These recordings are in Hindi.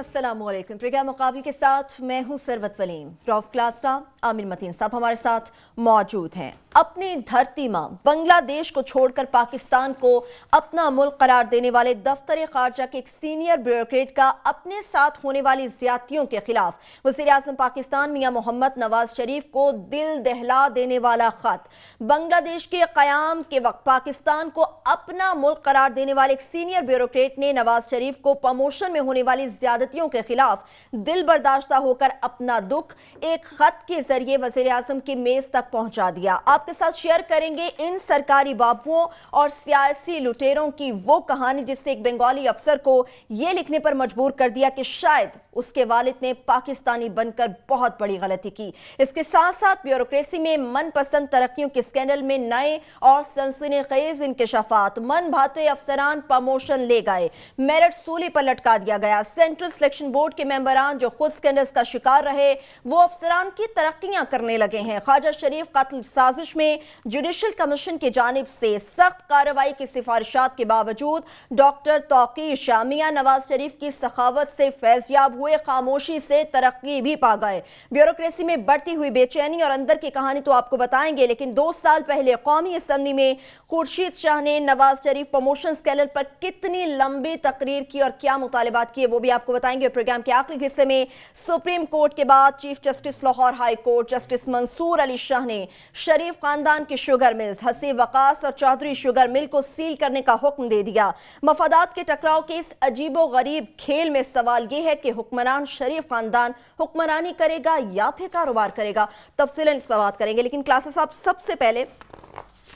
अस्सलामुअलैकुम। प्रोग्राम मुकाबले के साथ मैं हूं सरवत वलीम। रौफ क्लास्टा, आमिर मतीन साहब हमारे साथ मौजूद हैं। अपनी धरती मां बांग्लादेश को छोड़कर पाकिस्तान को अपना मुल्क करार देने वाले दफ्तर खारजा के एक सीनियर ब्यूरोक्रेट का अपने साथ होने वाली ज्यादतियों के खिलाफ वज़ीर आज़म पाकिस्तान मियां मोहम्मद नवाज शरीफ को दिल दहला देने वाला खत। बांग्लादेश के क़याम के वक्त पाकिस्तान को अपना मुल्क करार देने वाले एक सीनियर ब्यूरोक्रेट ने नवाज शरीफ को प्रमोशन में होने वाली ज्यादतियों के खिलाफ दिल बर्दाश्ता होकर अपना दुख एक खत के जरिए वज़ीर आज़म की मेज तक पहुंचा दिया। आपके साथ शेयर करेंगे इन सरकारी बाबुओं और सियासी लुटेरों की वो कहानी जिसने एक बंगाली अफसर को यह लिखने पर मजबूर कर दिया कि शायद उसके वालिद ने पाकिस्तानी बनकर बहुत बड़ी गलती की। इसके साथ साथ ब्यूरोक्रेसी में मनपसंद तरक्कियों के स्कैंडल में नए और सनसनीखेज इंकशाफात, मन भाते अफसरान प्रमोशन ले गए, मेरिट सूली पर लटका दिया गया, सेंट्रल सिलेक्शन बोर्ड के मेंबरान जो खुद स्कैंडल्स का शिकार रहे वो अफसरान की तरक्कियां करने लगे हैं। ख्वाजा शरीफ कत्ल साजिश में जुडिशल कमीशन की जानिब से सख्त कार्रवाई की सिफारिशात के बावजूद डॉक्टर तौकीर शाह मियां नवाज शरीफ की सखावत से फैज़याब हुए, खामोशी से तरक्की भी पा गए। ब्यूरोक्रेसी में बढ़ती हुई बेचैनी और अंदर की कहानी तो आपको बताएंगे, लेकिन 2 साल पहले कौमी असम्बली में खुर्शीद शाह ने नवाज शरीफ प्रमोशन स्कैंडल पर कितनी लंबी तकरीर की और क्या मुतालिबात किए वो भी आपको बताएंगे। प्रोग्राम के आखिरी हिस्से में सुप्रीम कोर्ट के बाद chief justice Lahore high court justice Mansoor Ali Shah ने शरीफ खानदान की शुगर मिल्स हसीब वकास और चौधरी शुगर मिल को सील करने का हुक्म दे दिया। मफादात के टकराव के इस अजीबो गरीब खेल में सवाल यह है कि हुक्मरान शरीफ खानदान हुक्मरानी करेगा या फिर कारोबार करेगा। तफसीलन इस पर बात करेंगे, लेकिन क्लासेस साहब सबसे पहले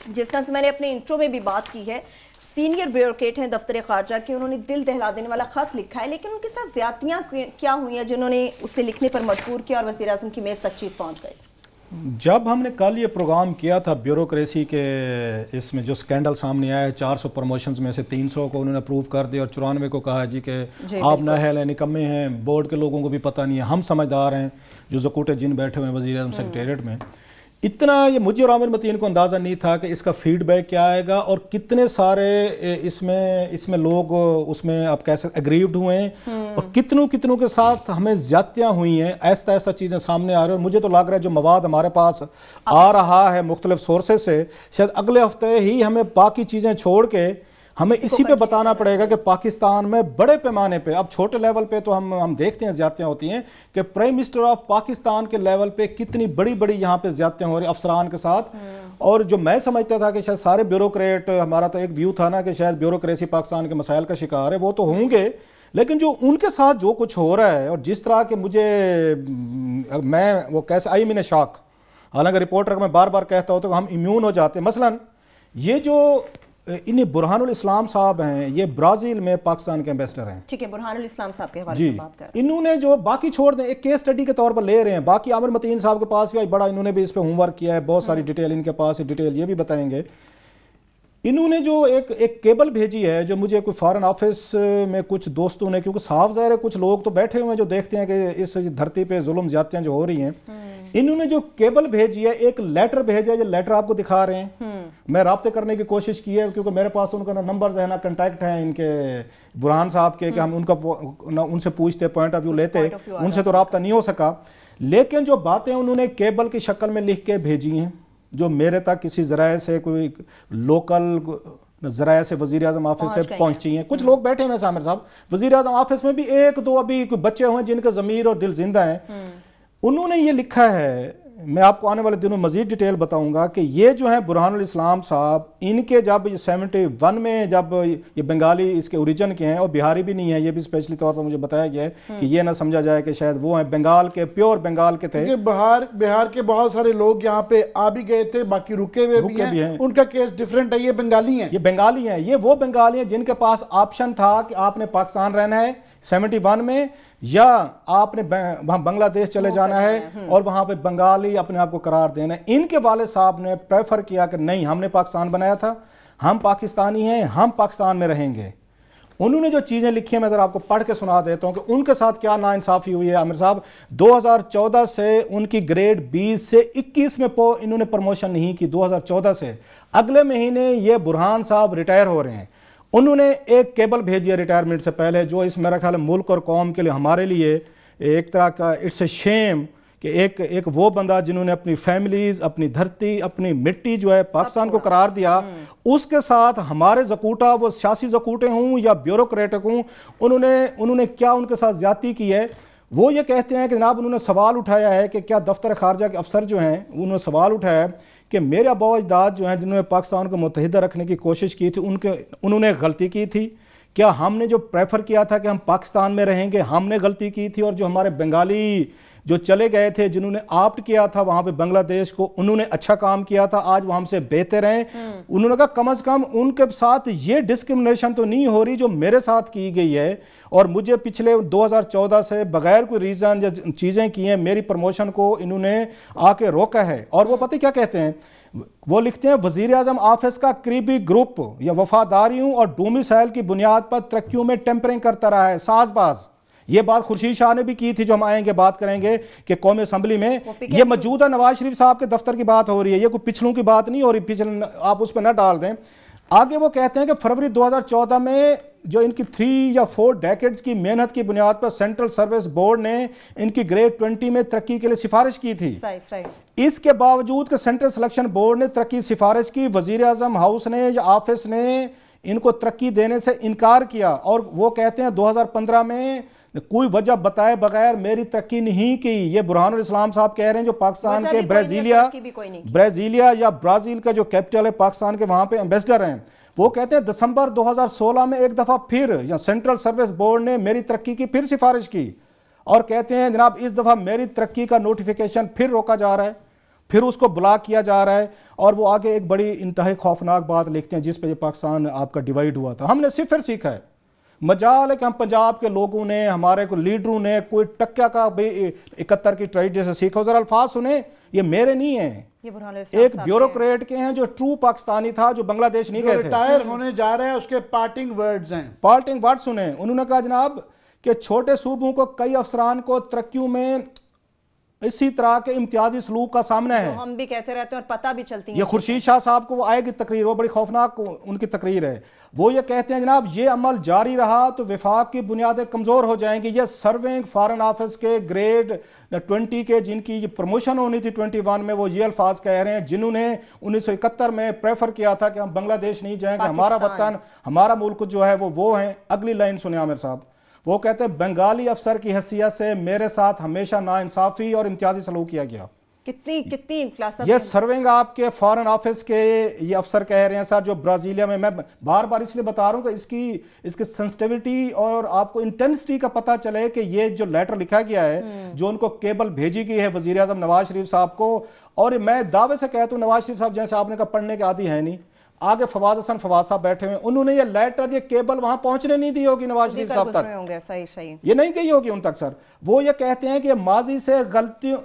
जिस तरह से मैंने अपने इंट्रो में भी बात की है, सीनियर ब्यूरोक्रेट हैं दफ्तर खारजा के, उन्होंने दिल दहला देने वाला खत लिखा है, लेकिन उनके साथ ज्यादतियां क्या हुई हैं जिन्होंने उसे लिखने पर मजबूर किया और वज़ीर आज़म की मेज तक चीज़ पहुंच गई। जब हमने कल ये प्रोग्राम किया था ब्यूरोक्रेसी के, इसमें जो स्कैंडल सामने आया है 400 प्रमोशंस में से 300 को उन्होंने अप्रूव कर दिया और 94 को कहा जी कि आप नाअहल हैं, निकम्मे हैं, बोर्ड के लोगों को भी पता नहीं है, हम समझदार हैं जो ज़कूटे जिन बैठे हुए हैं वज़ीर आज़म सेक्रेटेरिएट में। इतना ये मुझे और आमिर मतीन को अंदाज़ा नहीं था कि इसका फीडबैक क्या आएगा और कितने सारे इसमें लोग उसमें आप कैसे एग्रीव्ड हुए हैं और कितनों के साथ हमें ज्यादतियाँ हुई हैं। ऐसा चीज़ें सामने आ रही हैं। मुझे तो लग रहा है जो मवाद हमारे पास आ रहा है मुख्तलिफ सोर्सेज से, शायद अगले हफ्ते ही हमें बाकी चीज़ें छोड़ के हमें इसी पे बताना पड़ेगा कि पाकिस्तान में बड़े पैमाने पे, अब छोटे लेवल पे तो हम देखते हैं ज्यादतियां होती हैं, कि प्राइम मिनिस्टर ऑफ पाकिस्तान के लेवल पे कितनी बड़ी यहाँ पे ज्यादतियां हो रही अफसरान के साथ। और जो मैं समझता था कि शायद सारे ब्यूरोक्रेट, हमारा तो एक व्यू था ना कि शायद ब्यूरोक्रेसी पाकिस्तान के मसाइल का शिकार है, वो तो होंगे, लेकिन जो उनके साथ जो कुछ हो रहा है और जिस तरह के मैं वो कैसे आई मीन शॉक, हालांकि रिपोर्टर को मैं बार बार कहता हूँ तो हम इम्यून हो जाते हैं। मसलन ये जो इन्हें बुरहानुल इस्लाम साहब हैं, ये ब्राजील में पाकिस्तान के एम्बेसडर हैं। ठीक है, बुरहानुल इस्लाम साहब के हवाले से बात कर, इन्होंने जो बाकी छोड़ दें, एक केस स्टडी के तौर पर ले रहे हैं, बाकी आमिर मतीन साहब के पास भी बड़ा इन्होंने भी इस पे होमवर्क किया है, बहुत सारी डिटेल इनके पास है, डिटेल ये भी बताएंगे। इन्होंने जो एक केबल भेजी है जो मुझे कोई फॉरेन ऑफिस में कुछ दोस्तों ने, क्योंकि साफ ज़ाहिर है कुछ लोग तो बैठे हुए हैं जो देखते हैं कि इस धरती पे जुल्म ज्यादतियां जो हो रही हैं, इन्होंने जो केबल भेजी है, एक लेटर भेजा है, जो लेटर आपको दिखा रहे हैं। मैं राब्ते करने की कोशिश की है क्योंकि मेरे पास उनका नंबर्स है ना, कांटेक्ट हैं इनके बुरहान साहब के, कि हम उनसे पूछते, पॉइंट ऑफ व्यू लेते, उनसे तो राब्ता नहीं हो सका। लेकिन जो बातें उन्होंने केबल की शक्ल में लिख के भेजी हैं, जो मेरे तक किसी ज़राए से, कोई लोकल ज़राए से वज़ीर आज़म ऑफिस से पहुंची हैं, कुछ लोग बैठे हैं सामिर साहब, वज़ीर आज़म ऑफिस में भी 1-2 अभी कोई बच्चे हुए जिनके ज़मीर और दिल जिंदा हैं। उन्होंने ये लिखा है, मैं आपको आने वाले दिनों मजीद डिटेल बताऊंगा, कि ये जो है बुरहानुल इस्लाम साहब, इनके जब 71 में जब ये बंगाली इसके ओरिजिन के हैं और बिहारी भी नहीं है, ये भी स्पेशली तौर पर मुझे बताया गया है कि ये ना समझा जाए कि शायद वो हैं बंगाल के, प्योर बंगाल के थे। बिहार के बहुत सारे लोग यहाँ पे आ भी गए थे, बाकी रुके हुए भी हैं। उनका केस डिफरेंट है, ये बंगाली हैं, ये बंगाली हैं, ये वो बंगाली हैं जिनके पास ऑप्शन था कि आपने पाकिस्तान रहना है 71 में, या आपने वहां बांग्लादेश चले जाना है और वहां पे बंगाली अपने आप को करार देना है। इनके वाले साहब ने प्रेफर किया कि नहीं, हमने पाकिस्तान बनाया था, हम पाकिस्तानी हैं, हम पाकिस्तान में रहेंगे। उन्होंने जो चीज़ें लिखी हैं मैं अगर आपको पढ़ के सुना देता हूं कि उनके साथ क्या नाइंसाफ़ी हुई है। आमिर साहब 2014 से उनकी ग्रेड 20 से 21 में इन्होंने प्रमोशन नहीं की, 2014 से। अगले महीने ये बुरहान साहब रिटायर हो रहे हैं उन्होंने एक केबल भेजी है रिटायरमेंट से पहले, जो इस मेरा ख्याल है मुल्क और कौम के लिए, हमारे लिए एक तरह का इट्स ए शेम कि एक वो बंदा जिन्होंने अपनी फैमिलीज, अपनी धरती, अपनी मिट्टी जो है पाकिस्तान को करार दिया, उसके साथ हमारे जकूटा, वो सियासी जकूटे हों या ब्यूरोक्रेटिक हों, उन्होंने क्या उनके साथ ज्यादती की है। वो ये कहते हैं कि जनाब उन्होंने सवाल उठाया है कि क्या दफ्तर खारजा के अफसर जो हैं उन्होंने सवाल उठाया है कि मेरे आबा अजदाद जो हैं जिन्होंने पाकिस्तान को मुत्तहिदा रखने की कोशिश की थी, उन्होंने गलती की थी क्या? हमने जो प्रेफर किया था कि हम पाकिस्तान में रहेंगे, हमने गलती की थी? और जो हमारे बंगाली जो चले गए थे, जिन्होंने ऑप्ट किया था वहां पे बांग्लादेश को, उन्होंने अच्छा काम किया था, आज वो हमसे बेहतर हैं। उन्होंने कहा कम से कम उनके साथ ये डिस्क्रिमिनेशन तो नहीं हो रही जो मेरे साथ की गई है, और मुझे पिछले 2014 से बगैर कोई रीजन या चीजें की हैं, मेरी प्रमोशन को इन्होंने आके रोका है। और वो पता क्या कहते हैं, वो लिखते हैं वजीर आजम ऑफिस का करीबी ग्रुप या वफादारियों और डोमिसाइल की बुनियाद पर तरक्कियों में टेम्परिंग करता रहा है, साजबाज। ये बात खुर्शीद शाह ने भी की थी, जो हम आएंगे बात करेंगे कि कौमी असम्बली में ये मौजूदा नवाज शरीफ साहब के दफ्तर की बात हो रही है, ये कोई पिछलों की बात नहीं हो रही, पिछले आप उस पर ना डाल दें। आगे वो कहते हैं कि फरवरी 2014 में जो इनकी 3 या 4 डेकेड्स की मेहनत की बुनियाद पर सेंट्रल सर्विस बोर्ड ने इनकी ग्रेड 20 में तरक्की के लिए सिफारिश की थी। इसके बावजूद कि सेंट्रल सिलेक्शन बोर्ड ने तरक्की सिफारिश की, वजीर आजम हाउस ने या ऑफिस ने इनको तरक्की देने से इनकार किया। और वो कहते हैं 2015 में कोई वजह बताए बगैर मेरी तरक्की नहीं की। ये बुरहानुल इस्लाम साहब कह रहे हैं, जो पाकिस्तान के ब्राजीलिया या ब्राजील का जो कैपिटल है पाकिस्तान के, वहां पे एम्बेसडर हैं। वो कहते हैं दिसंबर 2016 में एक दफा फिर या सेंट्रल सर्विस बोर्ड ने मेरी तरक्की की फिर सिफारिश की, और कहते हैं जनाब इस दफा मेरी तरक्की का नोटिफिकेशन फिर रोका जा रहा है, फिर उसको ब्लॉक किया जा रहा है। और वो आगे एक बड़ी इंतहाई खौफनाक बात लिखते हैं, जिस पे पाकिस्तान आपका डिवाइड हुआ था। हमने सिर्फ सीखा है, मजाल है कि हम पंजाब के लोगों ने, हमारे को लीडरों ने कोई टक्का का 71 की ट्रेजेडी से सीखा। जरा अल्फाज सुने, ये मेरे नहीं है, एक ब्यूरोक्रेट के हैं जो ट्रू पाकिस्तानी था, जो बांग्लादेश नहीं गए थे, रिटायर होने जा रहे हैं, उसके पार्टिंग वर्ड्स हैं। पार्टिंग वर्ड सुने, उन्होंने कहा जनाब कि छोटे सूबों को कई अफसरान को तरक्कियों में इसी तरह के इम्तियाजी सलूक का सामना है। हम भी कहते रहते हैं और पता भी चलती है। ये खुर्शीद शाह साहब को आएगी तकरीर, वो बड़ी खौफनाक उनकी तकरीर है। वो ये कहते हैं जनाब ये अमल जारी रहा तो विफाक की बुनियादें कमजोर हो जाएंगी। ये सर्विंग फॉरेन ऑफिस के ग्रेड 20 के जिनकी प्रमोशन होनी थी 21 में, वो ये अल्फाज कह रहे हैं जिन्होंने 1971 में प्रेफर किया था कि हम बांग्लादेश नहीं जाएंगे, हमारा वतन हमारा मुल्क जो है वो है। अगली लाइन सुने आमिर साहब, वो कहते हैं बंगाली अफसर की हैसियत से मेरे साथ हमेशा नाइंसाफी और इम्तियाजी सलूक किया गया। कितनी क्लास ये सर्विंग आपके फॉरेन ऑफिस के ये अफसर कह रहे हैं सर, जो ब्राजीलिया में, मैं बार बार इसलिए बता रहा हूं कि इसकी सेंसिटिविटी और आपको इंटेंसिटी का पता चले कि ये जो लेटर लिखा गया है, जो उनको केबल भेजी गई है वजीर आजम नवाज शरीफ साहब को, और मैं दावे से कहता हूं नवाज शरीफ साहब जैसे आपने कहा पढ़ने के आदी है नहीं, आगे फवाद हसन फवाद साहब बैठे हुए, उन्होंने ये लेटर ये केबल वहां पहुंचने नहीं दी होगी नवाज शरीफ साहब तक, सही ये नहीं गई होगी उन तक सर। वो ये कहते हैं कि माजी से गलतियों,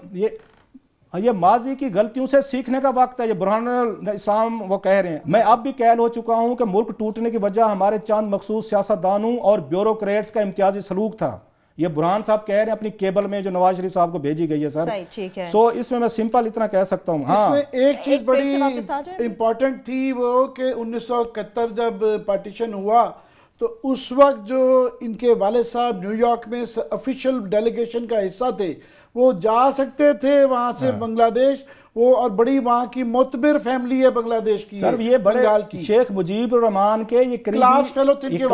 ये माजी की गलतियों से सीखने का वक्त है। ये बुरहानुल इस्लाम वो कह रहे हैं। मैं अब भी कहल हो चुका हूं कि मुल्क टूटने की वजह हमारे चंद मखसूस सियासतदानों और ब्यूरोक्रेट्स का इम्तियाजी सलूक था। ये बुरहान साहब कह रहे हैं अपनी केबल में जो नवाज शरीफ साहब को भेजी गई है सर। ठीक है। सो इसमें मैं सिंपल इतना कह सकता हूँ। हाँ, इसमें एक चीज बड़ी इंपॉर्टेंट थी, वो कि 1971 जब पार्टीशन हुआ तो उस वक्त जो इनके वाले साहब न्यूयॉर्क में ऑफिशियल डेलीगेशन का हिस्सा थे, वो जा सकते थे वहां से बांग्लादेश, वो और बड़ी वहां की मोतबिर फैमिली है बांग्लादेश की सर, ये बड़े की शेख मुजीबुर रहमान के ये क्लास फेलो थे इनके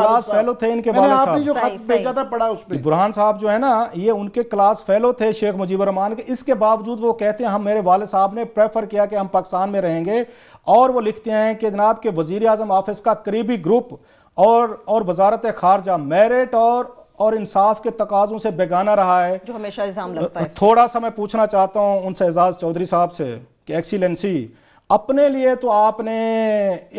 वाले साहब। आपने जो खत भेजा था पढ़ा उस पे, बुरहान साहब जो है ना ये उनके क्लास फेलो थे शेख मुजीबुर रहमान के। इसके बावजूद वो कहते हैं हम मेरे वाले साहब ने प्रेफर किया कि हम पाकिस्तान में रहेंगे। और वो लिखते हैं कि जनाब के वजीर आजम ऑफिस का करीबी ग्रुप और वजारत खारजा मेरिट और इंसाफ के तकाजों से बेगाना रहा है, जो हमेशा इल्जाम लगता है। थोड़ा सा मैं पूछना चाहता हूं उनसे, एजाज चौधरी साहब से, कि एक्सीलेंसी अपने लिए तो आपने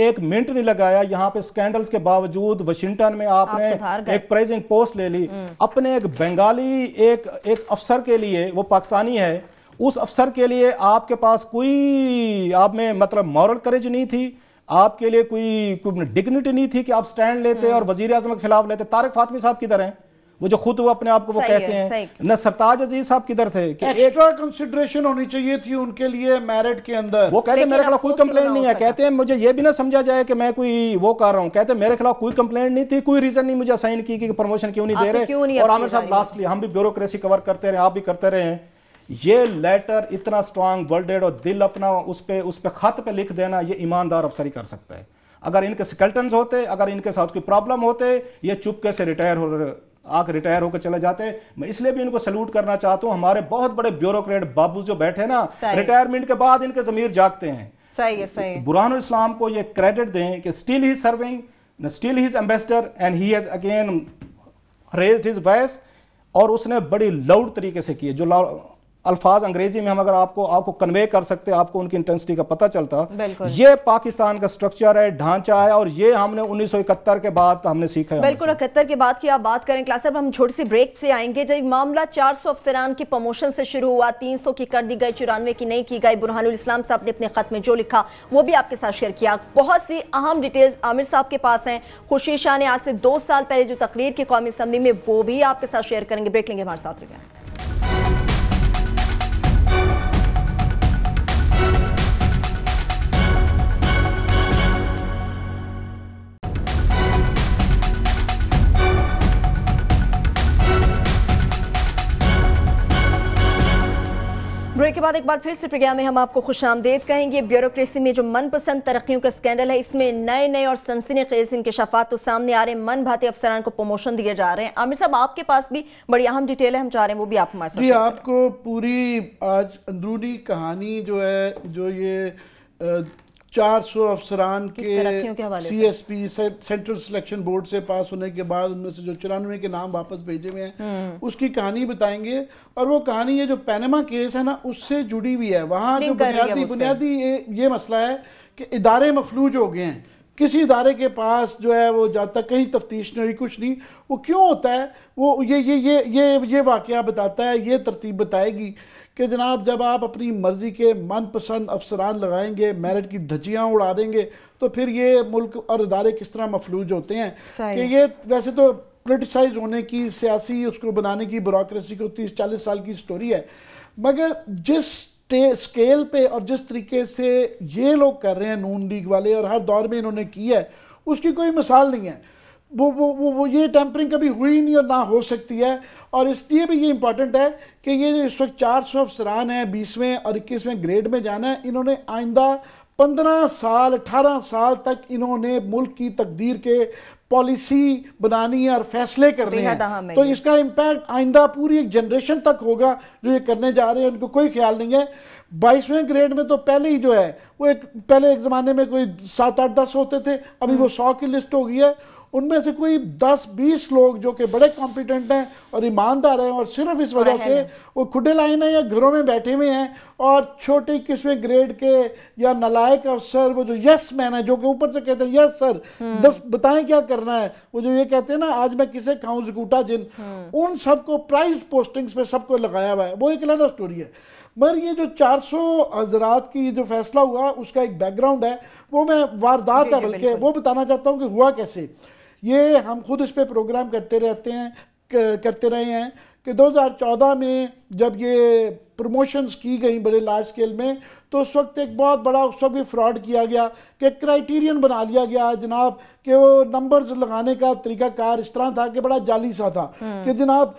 एक मिनट नहीं लगाया, यहाँ पे स्कैंडल्स के बावजूद वाशिंगटन में आपने एक प्रेजिंग पोस्ट ले ली। अपने एक बंगाली एक अफसर के लिए, वो पाकिस्तानी है, उस अफसर के लिए आपके पास कोई आप में मतलब मॉरल करेज नहीं थी, आपके लिए कोई डिग्निटी नहीं थी कि आप स्टैंड लेते और वजीर आजम के खिलाफ लेते। तारिक फातमी साहब किधर हैं? वो जो खुद वो अपने आप को वो कहते हैं। न सरताज अजीज साहब किधर थे कि एक्स्ट्रा कंसिडरेशन होनी चाहिए थी उनके लिए मेरिट के अंदर। वो कहते हैं मेरे खिलाफ कोई कंप्लेंट नहीं है, कहते हैं मुझे ये भी ना समझा जाए कि मैं कोई वो कर रहा हूँ, कहते हैं मेरे खिलाफ कोई कंप्लेंट नहीं थी, कोई रीजन नहीं मुझे असाइन की कि प्रमोशन क्यों नहीं दे रहे। और आमिर साहब लास्टली हम भी ब्यूरोक्रेसी कवर करते रहे, आप भी करते रहे हैं, ये लेटर इतना स्ट्रांग वर्डेड और दिल अपना उस पे खत पे लिख देना, ये ईमानदार अफसरी कर सकता है। अगर इनके स्केल्टन्स होते, अगर इनके साथ कोई प्रॉब्लम होते, ये चुपके से रिटायर होकर चले जाते। मैं इसलिए भी इनको सैल्यूट करना चाहता हूं, हमारे बहुत बड़े ब्यूरोक्रेट बाबू जो बैठे ना, रिटायरमेंट के बाद इनके ज़मीर जागते हैं। सही है। बुरहानुल इस्लाम को ये क्रेडिट दें कि still he serving, still he is ambassador and he has again raised his voice, और उसने बड़ी लाउड तरीके से किए। जो अल्फाज अंग्रेजी में हम अगर आपको कन्वे कर सकते, आपको उनकी इंटेंसिटी का पता चलता। ये पाकिस्तान का स्ट्रक्चर है, ढांचा है, और ये हमने 1971 के बाद हमने सीखा है। बिल्कुल, 71 के बाद की आप बात करें क्लास, अब हम छोटी सी ब्रेक से आएंगे। जब मामला 400 अफसरान की प्रमोशन से शुरू हुआ, 300 की कर दी गई, 94 की नहीं की गई। बुरहानुल इस्लाम साहब ने अपने खत में जो लिखा वो भी आपके साथ शेयर किया। बहुत सी अहम डिटेल्स आमिर साहब के पास हैं। खुर्शीद शाह ने आज से 2 साल पहले जो तकरीर की कौमी असम्बली में, वो भी आपके साथ शेयर करेंगे। ब्रेक लेंगे, हमारे साथ रहिए। ब्रेक के बाद एक बार फिर से प्रोग्राम में हम आपको खुशामदीद कहेंगे। ब्यूरोक्रेसी में जो मनपसंद तरक्कियों का स्कैंडल है, इसमें नए और सनसनीखेज इंकशाफात तो सामने आ रहे हैं। मन भाते अफसरान को प्रमोशन दिए जा रहे हैं। आमिर साहब, आपके पास भी बड़ी अहम डिटेल है, हम चाह रहे हैं वो भी आप हमारे साथ। जी, आपको पूरी आज अंदरूनी कहानी जो है, जो ये 400 अफसरान के CSP सेंट्रल सिलेक्शन बोर्ड से पास होने के बाद उनमें से जो 94 के नाम वापस भेजे हुए हैं, उसकी कहानी बताएंगे। और वो कहानी ये जो पैनामा केस है ना, उससे जुड़ी हुई है। वहाँ जो बुनियादी ये मसला है कि इदारे मफलूज हो गए हैं। किसी इदारे के पास जो है वो जब तक कहीं तफ्तीश नहीं हुई, कुछ नहीं। वो क्यों होता है, वो ये वाकया बताता है, ये तरतीब बताएगी कि जनाब जब आप अपनी मर्जी के मनपसंद अफसरान लगाएंगे, मेरिट की धज्जियाँ उड़ा देंगे, तो फिर ये मुल्क और इदारे किस तरह मफलूज होते हैं। कि ये वैसे तो पोलिटिसाइज होने की, सियासी उसको बनाने की, ब्यूरोक्रेसी को 30-40 साल की स्टोरी है, मगर जिस स्केल पे और जिस तरीके से ये लोग कर रहे हैं नून लीग वाले, और हर दौर में इन्होंने की है, उसकी कोई मिसाल नहीं है। वो ये टेम्परिंग कभी हुई नहीं और ना हो सकती है। और इसलिए भी ये इंपॉर्टेंट है कि ये जो इस वक्त 400 अफसरान हैं, 20वें और 21वें ग्रेड में जाना है, इन्होंने आइंदा 15 साल 18 साल तक इन्होंने मुल्क की तकदीर के पॉलिसी बनानी है और फैसले करने हैं। तो इसका इम्पैक्ट आइंदा पूरी एक जनरेशन तक होगा जो ये करने जा रहे हैं, उनको कोई ख्याल नहीं है। 22वें ग्रेड में तो पहले ही जो है वो पहले एक ज़माने में कोई 7-8-10 होते थे, अभी वो 100 की लिस्ट हो गई है। उनमें से कोई 10-20 लोग जो कि बड़े कॉम्पिटेंट हैं और ईमानदार हैं, और सिर्फ इस वजह से वो खुदे लाइन है या घरों में बैठे हुए हैं, और छोटे 21वें ग्रेड के या नालायक अफसर, वो जो यस मैन है, जो कि ऊपर से कहते हैं यस सर 10 बताएं क्या करना है, वो जो ये कहते हैं ना आज मैं किसे खाऊं जकूटा जिन, उन सबको प्राइज पोस्टिंग्स पे सबको लगाया हुआ है। वो एक अलग स्टोरी है। मगर ये जो 400 हजरात की जो फैसला हुआ, उसका एक बैकग्राउंड है, वो मैं वारदात है बल्कि वो बताना चाहता हूँ कि हुआ कैसे। ये हम खुद इस पे प्रोग्राम करते रहे हैं कि 2014 में जब ये प्रमोशंस की गई बड़े लार्ज स्केल में, तो उस वक्त एक बहुत बड़ा उस वक्त भी फ्रॉड किया गया कि क्राइटेरियन बना लिया गया जनाब कि वो नंबर्स लगाने का तरीकाकार इस तरह था कि बड़ा जाली सा था कि जनाब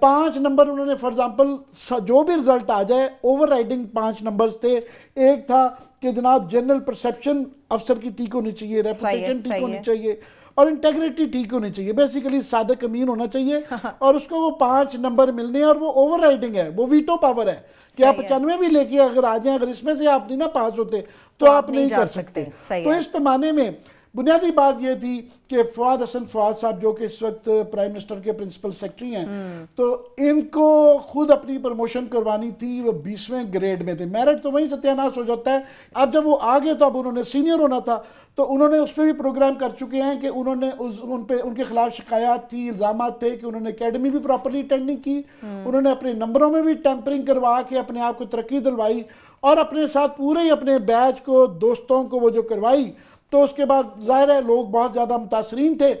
5 नंबर उन्होंने, फॉर एग्जांपल जो भी रिजल्ट आ जाए, ओवरराइडिंग 5 नंबर्स थे। एक था कि जनाब जनरल परसेप्शन अफसर की ठीक होनी चाहिए, रेपुटेशन ठीक होनी चाहिए, और इंटेग्रिटी ठीक होनी चाहिए, बेसिकली सादक अमीन होना चाहिए, और उसको वो 5 नंबर मिलने हैं। और वो ओवरराइडिंग है, वो वीटो पावर है कि आप 95 भी लेके अगर आ जाएं, अगर इसमें से आप नहीं ना पास होते तो आप नहीं कर सकते। तो इस पैमाने में बुनियादी बात यह थी कि फवाद हसन फवाद साहब जो कि इस वक्त प्राइम मिनिस्टर के प्रिंसिपल सेक्रेटरी हैं, तो इनको खुद अपनी प्रमोशन करवानी थी। वो 20वें ग्रेड में थे, मेरिट तो वहीं सत्यानाश हो जाता है। अब जब वो आ गए तो अब उन्होंने सीनियर होना था, तो उन्होंने उस पर भी प्रोग्राम कर चुके हैं कि उन्होंने उनके खिलाफ शिकायत थी, इल्जाम थे कि उन्होंने एकेडमी भी प्रॉपरली अटेंड नहीं की, उन्होंने अपने नंबरों में भी टेम्परिंग करवा के अपने आप को तरक्की दिलवाई, और अपने साथ पूरे ही अपने बैच को, दोस्तों को वो जो करवाई। तो उसके बाद जाहिर है लोग बहुत ज़्यादा मुतासरीन थे,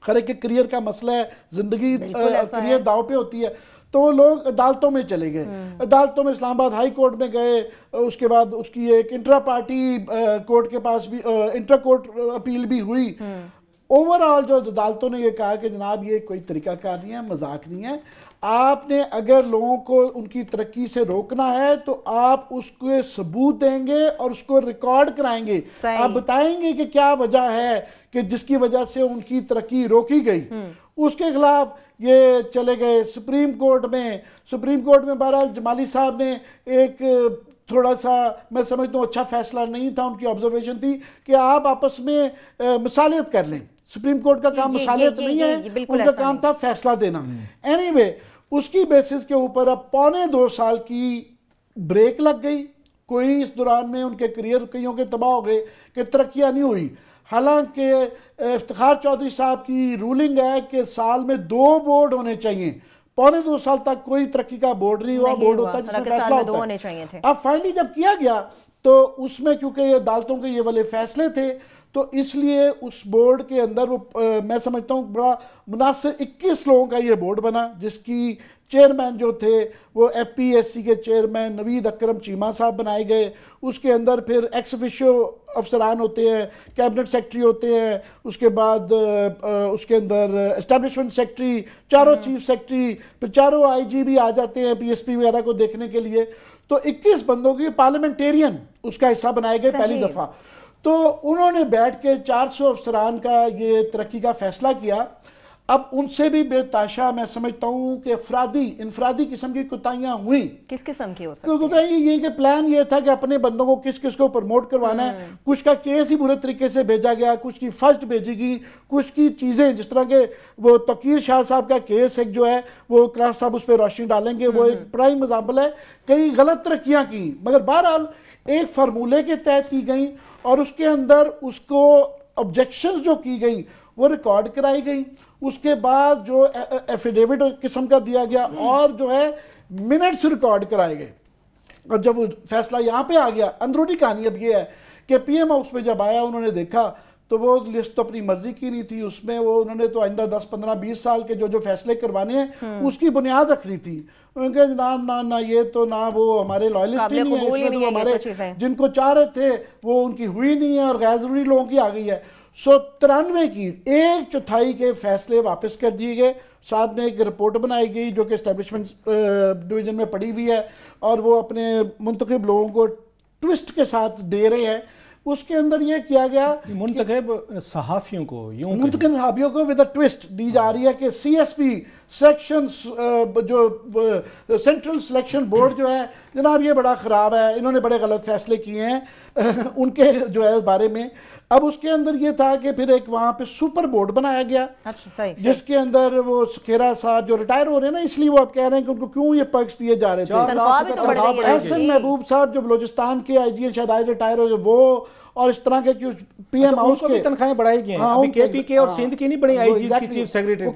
हर एक के करियर का मसला है, जिंदगी करियर दाव पे होती है, तो वो लोग अदालतों में चले गए। अदालतों में इस्लामाबाद हाई कोर्ट में गए, उसके बाद उसकी एक इंट्रा पार्टी कोर्ट के पास भी इंट्रा कोर्ट अपील भी हुई। ओवरऑल जो अदालतों ने ये कहा कि जनाब ये कोई तरीकाकार नहीं है, मजाक नहीं है, आपने अगर लोगों को उनकी तरक्की से रोकना है तो आप उसके सबूत देंगे और उसको रिकॉर्ड कराएंगे, आप बताएंगे कि क्या वजह है कि जिसकी वजह से उनकी तरक्की रोकी गई। उसके खिलाफ ये चले गए सुप्रीम कोर्ट में। सुप्रीम कोर्ट में बहरहाल जमाली साहब ने एक थोड़ा सा मैं समझता हूँ अच्छा फैसला नहीं था, उनकी ऑब्जर्वेशन थी कि आप आपस में मिसालियत कर लें। सुप्रीम कोर्ट का काम मिसालियत नहीं है, उनका काम था फैसला देना। एनीवे उसकी बेसिस के ऊपर अब 1.25 साल की ब्रेक लग गई। कोई इस दौरान में उनके करियर कईयों के तबाह हो गए कि तरक्कियां नहीं हुई। हालांकि इफ्तिखार चौधरी साहब की रूलिंग है कि साल में 2 बोर्ड होने चाहिए। 1.25 साल तक कोई तरक्की का बोर्ड नहीं हुआ, बोर्ड होता जिसमें फैसला होता है। अब फाइनली जब किया गया तो उसमें क्योंकि अदालतों के ये वाले फैसले थे तो इसलिए उस बोर्ड के अंदर वो मैं समझता हूँ बड़ा मुनासिब 21 लोगों का ये बोर्ड बना, जिसकी चेयरमैन जो थे वो FPSC के चेयरमैन नवीद अकरम चीमा साहब बनाए गए। उसके अंदर फिर एक्स ऑफिशियो अफसरान होते हैं, कैबिनेट सेक्रेटरी होते हैं, उसके बाद उसके अंदर एस्टेब्लिशमेंट सेक्रेटरी, चारों चीफ सेक्रेटरी, फिर चारों IG भी आ जाते हैं PSP वगैरह को देखने के लिए। तो 21 बंदों की पार्लियामेंटेरियन उसका हिस्सा बनाए गए पहली दफ़ा। तो उन्होंने बैठ के 400 अफसरान का ये तरक्की का फैसला किया। अब उनसे भी बेताशा मैं समझता हूँ कि इनफरादी किस्म की कोताहियां हुई। किस किस्म की हो सकती है? ये कि प्लान ये था कि अपने बंदों को किस किस को प्रमोट करवाना है। कुछ का केस ही बुरे तरीके से भेजा गया, कुछ की फर्स्ट भेजी गई, कुछ की चीज़ें जिस तरह के वो तकीर शाह साहब का केस एक जो है वो क्लास साहब उस पर रोशनी डालेंगे, वो एक प्राइम एग्जाम्पल है। कई गलत तरक्कियाँ की मगर बहरहाल एक फार्मूले के तहत की गई और उसके अंदर उसको ऑब्जेक्शंस जो की गई वो रिकॉर्ड कराई गई। उसके बाद जो एफिडेविट किस्म का दिया गया और जो है मिनट्स रिकॉर्ड कराए गए। और जब वो फैसला यहाँ पे आ गया, अंदरूनी कहानी अब ये है कि PM हाउस में जब आया उन्होंने देखा तो वो लिस्ट तो अपनी मर्जी की नहीं थी, उसमें वो उन्होंने तो आइंदा 10, 15, 20 साल के जो फैसले करवाने हैं उसकी बुनियाद रखनी थी। उनके ना ये तो ना वो हमारे लॉयलिस्ट ही नहीं है, इसमें तो हमारे जिनको चाह रहे थे वो उनकी हुई नहीं है और गैर जरूरी लोगों की आ गई है। 93 की 1/4 के फैसले वापस कर दिए गए। साथ में एक रिपोर्ट बनाई गई जो कि एस्टेब्लिशमेंट डिवीजन में पड़ी हुई है और वो अपने मुंतखब लोगों को ट्विस्ट के साथ दे रहे हैं। उसके अंदर ये किया गया मुंतखब सहाफ़ियों को मुंतखब सहाफ़ियों को विद अ ट्विस्ट दी जा रही है कि CSP सेक्शन जो सेंट्रल सिलेक्शन बोर्ड जो है जनाब ये बड़ा ख़राब है, इन्होंने बड़े गलत फैसले किए हैं उनके जो है बारे में। अब उसके अंदर ये था कि फिर एक वहाँ पे सुपर बोर्ड बनाया गया। अच्छा, सही। जिसके अंदर वो सखेरा साहब जो रिटायर हो रहे हैं ना, इसलिए वो आप कह रहे हैं कि उनको क्यों ये पर्क्स दिए जा रहे थे। एहसन महबूब साहब जो बलोचिस्तान के IG शायद रिटायर हो गए वो, और इस तरह के PM हाउस के तनख्वाहें बढ़ाई गई हैं। अभी KPK और सिंध की नहीं बड़ी IGs की चीफ सेक्रेटरी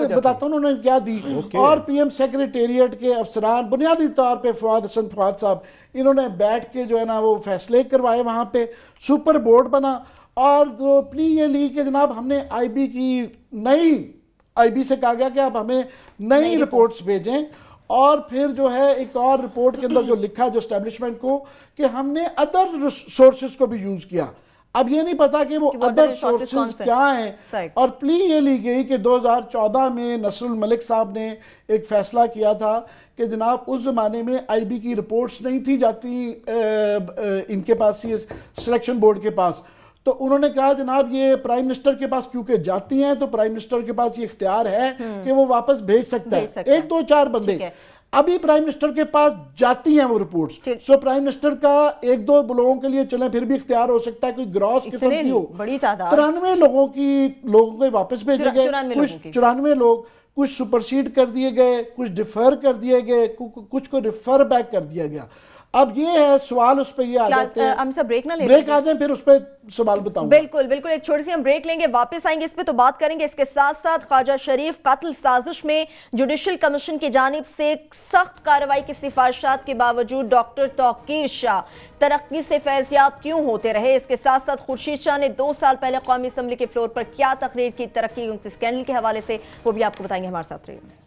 बताता हूँ उन्होंने क्या दी। और PM सेक्रेटेरिएट के अफसरान बुनियादी तौर पे फवाद हसन फवाद साहब, इन्होंने बैठ के जो है ना वो फैसले करवाए। वहाँ पे सुपर बोर्ड बना और जो प्ली ये ली कि जनाब हमने IB की नई IB से कहा गया कि आप हमें नई रिपोर्ट्स भेजें। और फिर जो है एक और रिपोर्ट के अंदर जो लिखा जो एस्टेब्लिशमेंट को कि हमने अदर सोर्सेज को भी यूज किया। अब ये नहीं पता कि वो अदर सोर्सेज क्या हैं। और प्ली ये ली गई कि 2014 में नसरुल मलिक साहब ने एक फैसला किया था कि जनाब उस ज़माने में IB की रिपोर्ट्स नहीं थी जाती इनके पास, सिलेक्शन बोर्ड के पास। तो उन्होंने कहा जनाब ये प्राइम मिनिस्टर के पास क्योंकि जाती हैं तो प्राइम मिनिस्टर के पास ये इख्तियार है कि वो वापस भेज सकता है 1, 2, 4 बंदे। अभी प्राइम मिनिस्टर के पास जाती हैं वो रिपोर्ट्स। सो प्राइम मिनिस्टर का 1, 2 लोगों के लिए चले फिर भी इख्तियार हो सकता है, कोई ग्रॉस किस्म की हो। 93 लोगों को वापस भेजे गए, कुछ 94 लोग, कुछ सुपरसीड कर दिए गए, कुछ डिफर कर दिए गए, कुछ को रिफर बैक कर दिया गया। अब ये है सवाल, उस पर ये आ जाते हैं। हम सब ब्रेक ना ले, ब्रेक आ जाए फिर उस पर सवाल बताऊं। बिल्कुल बिल्कुल, एक छोटी सी हम ब्रेक लेंगे, वापस आएंगे, इस पे तो बात करेंगे। इसके साथ साथ ख्वाजा शरीफ कत्ल साजिश में जुडिशल कमीशन की जानिब से सख्त कार्रवाई की सिफारिशात के बावजूद डॉक्टर तौकीर शाह तरक्की से फैज़याब क्यों होते रहे। इसके साथ साथ खुर्शीद शाह ने 2 साल पहले कौमी असम्बली के फ्लोर पर क्या तकरीर की तरक्की स्कैंडल के हवाले से, वो भी आपको बताएंगे। हमारे साथ रहिए।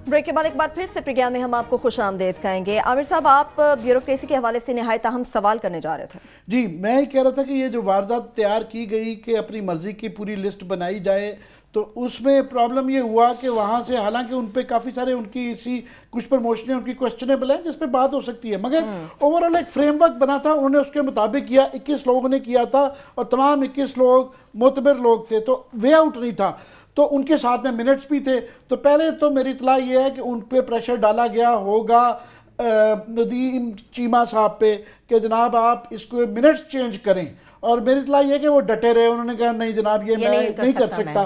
ब्रेक के बाद एक बार फिर से प्रोग्राम में हम आपको खुश आमदेद कहेंगे। आमिर साहब, आप ब्यूरोक्रेसी के हवाले से निहायत अहम सवाल करने जा रहे थे। जी, मैं ही कह रहा था कि ये जो वारदात तैयार की गई कि अपनी मर्जी की पूरी लिस्ट बनाई जाए, तो उसमें प्रॉब्लम ये हुआ कि वहाँ से, हालांकि उन पे काफ़ी सारे उनकी इसी कुछ प्रमोशनें उनकी क्वेश्चनेबल हैं जिस पे बात हो सकती है, मगर ओवरऑल एक फ्रेमवर्क बना था, उन्होंने उसके मुताबिक किया। 21 लोगों ने किया था और तमाम 21 लोग मोतबर लोग थे, तो वे आउट नहीं था, तो उनके साथ में मिनट्स भी थे। तो पहले तो मेरी इतला ये है कि उन पे प्रेशर डाला गया होगा नदीम चीमा साहब पे कि जनाब आप इसको मिनट्स चेंज करें, और मेरी इतला ये है कि वो डटे रहे। उन्होंने कहा नहीं जनाब ये मैं नहीं कर सकता।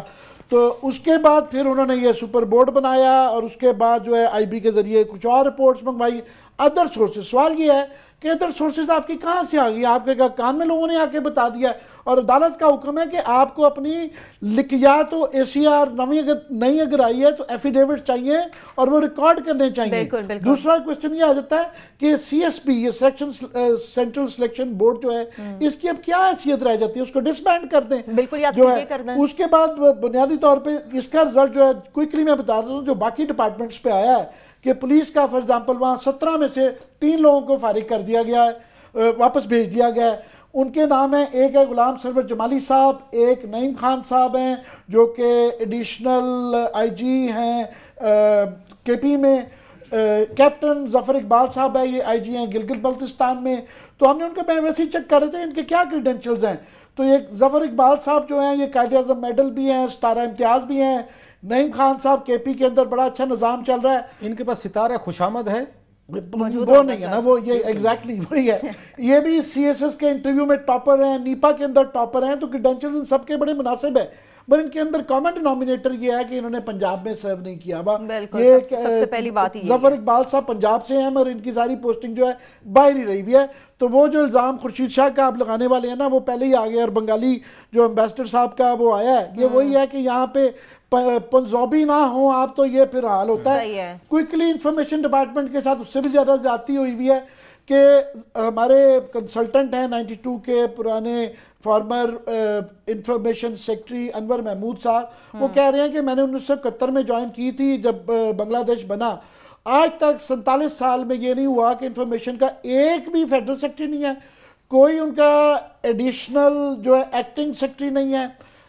तो उसके बाद फिर उन्होंने ये सुपर बोर्ड बनाया और उसके बाद जो है आईबी के जरिए कुछ और रिपोर्ट्स मंगवाई अदर सोर्सेज। सवाल ये है कि अदर सोर्सेज आपकी कहाँ से आ गई? आपके कान में लोगों ने आके बता दिया, और अदालत का हुक्म है कि आपको अपनी लिखिया तो ACR नई अगर आई है तो एफिडेविट चाहिए और वो रिकॉर्ड करने चाहिए। बिल्कुल, बिल्कुल। दूसरा क्वेश्चन ये आ जाता है कि CSB, ये सेंट्रल सिलेक्शन बोर्ड जो है, इसकी अब क्या हैसियत रह जाती है? उसको डिसबैंड कर दें। बिल्कुल, जो है उसके बाद बुनियादी तौर पर इसका रिजल्ट जो है, क्विकली मैं बता रहा हूँ, जो बाकी डिपार्टमेंट्स पे आया है कि पुलिस का फॉर एग्जाम्पल वहाँ 17 में से 3 लोगों को फारिग कर दिया गया है, वापस भेज दिया गया है। उनके नाम है, एक है गुलाम सरवर जमाली साहब, एक नईम खान साहब हैं जो कि एडिशनल IG हैं KP में, कैप्टन जफर इकबाल साहब है, ये IG हैं गिलगित बल्तिस्तान में। तो हमने उनके वैसे ही चेक कर रहे थे इनके क्या क्रीडेंशियल्स हैं। तो ये जफर इकबाल साहब जो हैं ये कायदे-ए-आज़म मेडल भी हैं, सितारा इम्तियाज़ भी हैं। नईम खान साहब KP के अंदर बड़ा अच्छा निज़ाम चल रहा है। इनके पास सितारा खुशामद है, वो नहीं है ना, वो ये एग्जैक्टली वही है। ये भी CSS के इंटरव्यू में टॉपर हैं, नीपा के अंदर टॉपर हैं, तो क्रेडेंशियल्स इन सबके बड़े मुनासिब है। पर इनके अंदर कॉमन डिनोमिनेटर ये है कि इन्होंने पंजाब में सर्व नहीं किया हुआ। ये सबसे पहली बात ही जफर इकबाल साहब पंजाब से हैं और इनकी सारी पोस्टिंग जो है बाहर ही रही हुई है। तो वो जो इल्ज़ाम खुर्शीद शाह का आप लगाने वाले हैं ना, वो पहले ही आ गया, और बंगाली जो एम्बेसडर साहब का वो आया है, ये वही है कि यहाँ पे पंजाबी ना हो आप तो ये फिर हाल होता है। क्विकली इंफॉर्मेशन डिपार्टमेंट के साथ उससे भी ज़्यादा ज्यादती हुई हुई है कि हमारे कंसल्टेंट हैं 92 के पुराने former information secretary Anwar Mahmood साहब, वो कह रहे हैं कि मैंने 1971 में ज्वाइन की थी जब बांग्लादेश बना, आज तक 47 साल में ये नहीं हुआ कि इंफॉर्मेशन का एक भी फेडरल सेक्रेटरी नहीं है, कोई उनका एडिशनल जो है एक्टिंग सेक्रेटरी नहीं है,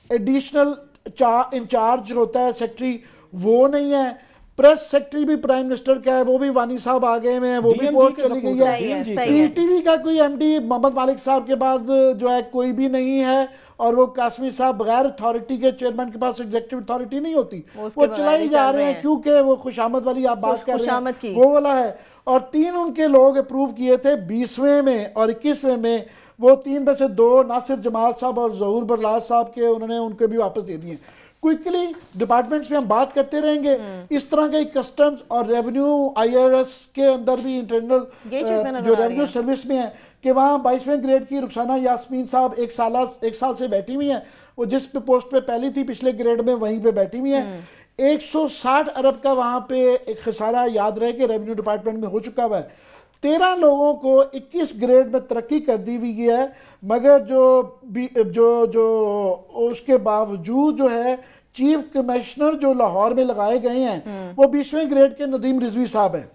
एडिशनल इंचार्ज होता है सेक्रेटरी वो नहीं है, प्रेस सेक्रेटरी भी प्राइम मिनिस्टर का है, वो भी वानी साहब आ गए हैं, वो भी पोस्ट चली गई है। PTV का कोई MD मोहम्मद मालिक साहब के बाद जो है कोई भी नहीं है, और वो कासमी साहब बगैर अथॉरिटी के चेयरमैन के पास एग्जीक्यूटिव अथॉरिटी नहीं होती, वो चलाई जा रहे हैं क्योंकि वो खुशामद वाली आप बात कर रहे हैं वो वाला है। और 3 उनके लोग अप्रूव किए थे 20वें में और 21वें में, वो 3 में से 2 नासिर जमाल साहब और जहूर बरलाज साहब के उन्होंने उनके भी वापस दे दिए। क्विकली डिपार्टमेंट्स में हम बात करते रहेंगे। इस तरह के कस्टम्स और रेवेन्यू IRS के अंदर भी इंटरनल जो रेवेन्यू सर्विस में है कि वहाँ 22वें ग्रेड की रुखसाना यास्मीन साहब 1 साल से बैठी हुई हैं, वो जिस पे पोस्ट पे पहली थी पिछले ग्रेड में वहीं पे बैठी हुई हैं। 160 अरब का वहाँ पे एक खसारा याद रहे कि रेवेन्यू डिपार्टमेंट में हो चुका हुआ है। 13 लोगों को 21 ग्रेड में तरक्की कर दी हुई है, मगर जो उसके बावजूद जो है चीफ कमिश्नर जो लाहौर में लगाए गए हैं वो 20वें ग्रेड के नदीम रिजवी साहब हैं।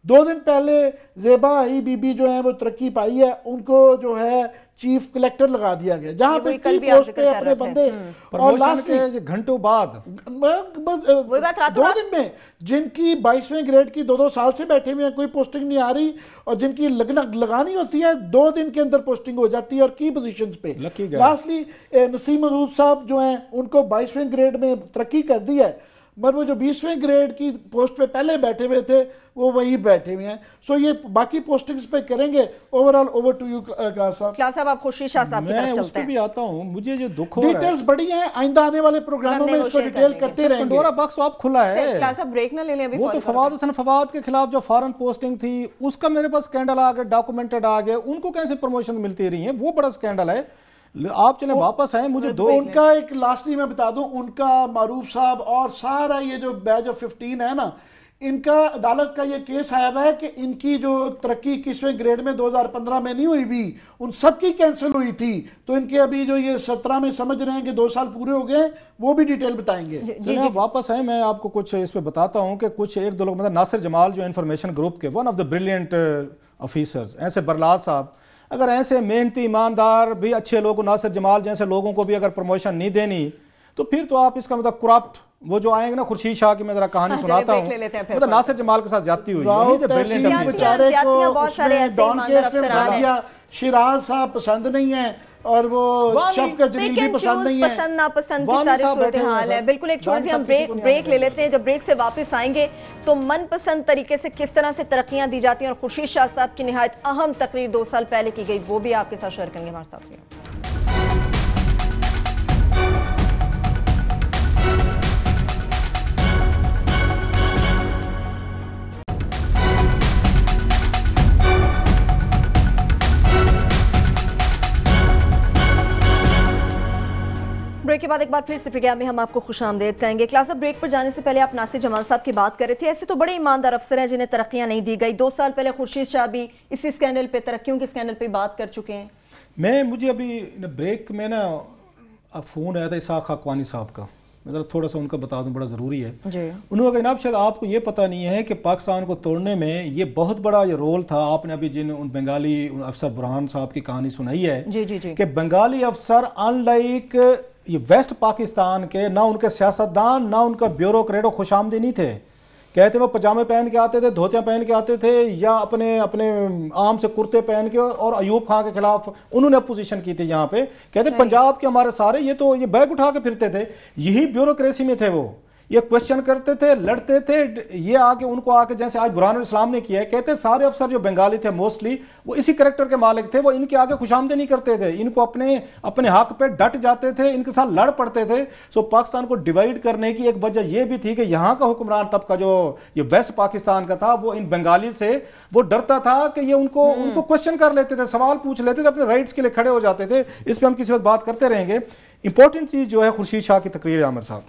2 दिन पहले जेबा ही बीबी जो है वो तरक्की पाई है, उनको जो है चीफ कलेक्टर लगा दिया गया, जहां पे पोस्ट पे अपने बंदे और लास्ट के घंटों बाद 2 दिन में जिनकी 22वें ग्रेड की 2-2 साल से बैठे हुए हैं, कोई पोस्टिंग नहीं आ रही, और जिनकी लगानी होती है 2 दिन के अंदर पोस्टिंग हो जाती है और की पोजीशंस पे। लास्टली नसीम मसूद साहब जो हैं उनको 22वें ग्रेड में तरक्की कर दी है, मगर वो जो 20वें ग्रेड की पोस्ट पे पहले बैठे हुए थे वो वही बैठे हुए हैं। सो ये बाकी पोस्टिंग्स पे करेंगे। ओवरऑल ओवर टू यू क्लास साहब। क्लास साहब, आप खुर्शीद शाह साहब की तरफ चलते हैं। मैं उस पे भी आता हूं, मुझे जो दुख हो रहा है, डिटेल्स बड़ी हैं, आइंदा आने वाले प्रोग्रामों में इसको डिटेल करते रहेंगे। पंडोरा बॉक्स तो आप खुला है। क्लास साहब ब्रेक ना ले लें अभी। वो तो फवाद हसन फवाद के खिलाफ जो फॉरेन पोस्टिंग थी उसका मेरे पास स्कैंडल आ गया, डॉक्यूमेंटेड आ गया, उनको कैसे प्रमोशन मिलती रही है, वो बड़ा स्कैंडल है। आप चले वापस आए, मुझे दो उनका एक लास्टली मैं बता दूं, उनका मारूफ साहब और सारा ये जो बैच ऑफ 15 है ना, इनका अदालत का ये केस आया हुआ है कि इनकी जो तरक्की 21वें ग्रेड में 2015 में नहीं हुई भी, उन सब की कैंसिल हुई थी। तो इनके अभी जो ये 17 में समझ रहे हैं कि 2 साल पूरे हो गए, वो भी डिटेल बताएंगे। जी जी वापस आए, मैं आपको कुछ इस पे बताता हूं कि कुछ एक दो लोग, मतलब नासिर जमाल जो इंफॉर्मेशन ग्रुप के one of the brilliant officers, ऐसे बरलाद साहब, अगर ऐसे मेहनती ईमानदार भी अच्छे लोग, नासिर जमाल जैसे लोगों को भी अगर प्रमोशन नहीं देनी, तो फिर तो आप इसका मतलब करप्ट वो जो आएंगे ना, खुर्शीद शाह की मैं जरा कहानी सुनाता हूँ, मतलब नासिर जमाल के साथ ज्यादती हुई, बेचारे को उसमें डॉन केस में बता दिया। शिराज साहब पसंद नहीं है और वो शफकत जलील भी पसंद नहीं है। पसंद नापसंद की सारी सूरत हाल है। बिल्कुल, एक छोटी सी हम ब्रेक ले लेते हैं। जब ब्रेक से वापस आएंगे तो मनपसंद तरीके से किस तरह से तरक्कियां दी जाती हैं और खुर्शीद शाह साहब की निहायत अहम तकरीर 2 साल पहले की गई, वो भी आपके साथ शेयर करेंगे हमारे साथ। ब्रेक के बाद एक बार फिर से प्रोग्राम में हम आपको खुशामदीद कहेंगे। क्लास ऑफ ब्रेक पर जाने से पहले आप नासिर जमाल साहब की बात कर रहे थे। ऐसे तो बड़े ईमानदार अफसर हैं जिन्हें तरक्कियां नहीं दी गई। 2 साल पहले खुर्शीद शाह भी इसी स्कैंडल पे, तरक्कियों के स्कैंडल पे बात कर चुके हैं। मुझे अभी ब्रेक में ना फ़ोन आया था इसाक खाकवानी साहब का, मतलब थोड़ा सा उनका बता दूं, बड़ा ज़रूरी है। उन्होंने कहा जनाब शायद आपको ये पता नहीं है कि पाकिस्तान को तोड़ने में ये बहुत बड़ा ये रोल था। आपने अभी जिन उन बंगाली अफसर बुरहान साहब की कहानी सुनाई है कि बंगाली अफसर अनलाइक ये वेस्ट पाकिस्तान के, ना उनके सियासतदान ना उनका ब्यूरोक्रेट खुशामदी नहीं थे। कहते वो पजामे पहन के आते थे, धोतियां पहन के आते थे, या अपने अपने आम से कुर्ते पहन के, और अयूब खान के खिलाफ उन्होंने अपोजिशन की थी। यहाँ पे कहते पंजाब के हमारे सारे ये तो ये बैग उठा के फिरते थे, यही ब्यूरोक्रेसी में थे। वो ये क्वेश्चन करते थे, लड़ते थे, ये आके उनको आके जैसे आज बुरहानुल इस्लाम ने किया है। कहते सारे अफसर जो बंगाली थे मोस्टली वो इसी करेक्टर के मालिक थे, वो इनके आगे खुशामदी नहीं करते थे, इनको अपने अपने हक पे डट जाते थे, इनके साथ लड़ पड़ते थे। सो पाकिस्तान को डिवाइड करने की एक वजह यह भी थी कि यहाँ का हुक्मरान तबका जो ये वेस्ट पाकिस्तान का था, वो इन बंगाली से वो डरता था कि ये उनको क्वेश्चन कर लेते थे, सवाल पूछ लेते थे, अपने राइट्स के लिए खड़े हो जाते थे। इस पर हम किसी वक्त बात करते रहेंगे। इंपॉर्टेंट चीज जो है खुर्शीद शाह की तकरीर आमिर साहब,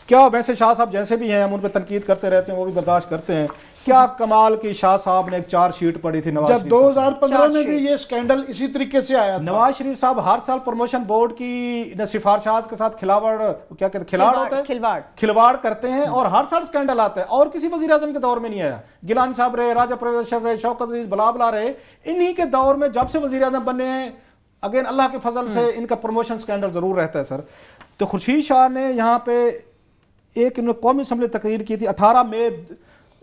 क्या वैसे शाह साहब जैसे भी हैं हम उन पर तनकीद करते रहते हैं, वो भी बर्दाश्त करते हैं। क्या कमाल की शाह साहब ने एक चार्जशीट पड़ी थी नवाज, जब 2015 में भी ये स्कैंडल इसी तरीके से आया था। नवाज शरीफ साहब हर साल प्रमोशन बोर्ड की सिफारिशात के साथ खिलावाड़, क्या कहते हैं, खिलाड़ होता है, खिलवाड़ करते हैं, और हर साल स्कैंडल आता है। और किसी वजीर आजम के दौर में नहीं आया। गिलानी साहब रहे, राजा परवेज अशरफ रहे, शौकत अजीज बला रहे, इन्हीं के दौर में जब से वजीर आजम बने हैं, अगेन अल्लाह के फजल से इनका प्रमोशन स्कैंडल जरूर रहता है सर। तो खुर्शीद शाह ने यहाँ पे एक इन्होंने कौमी असम्बली तकरीर की थी 18 मई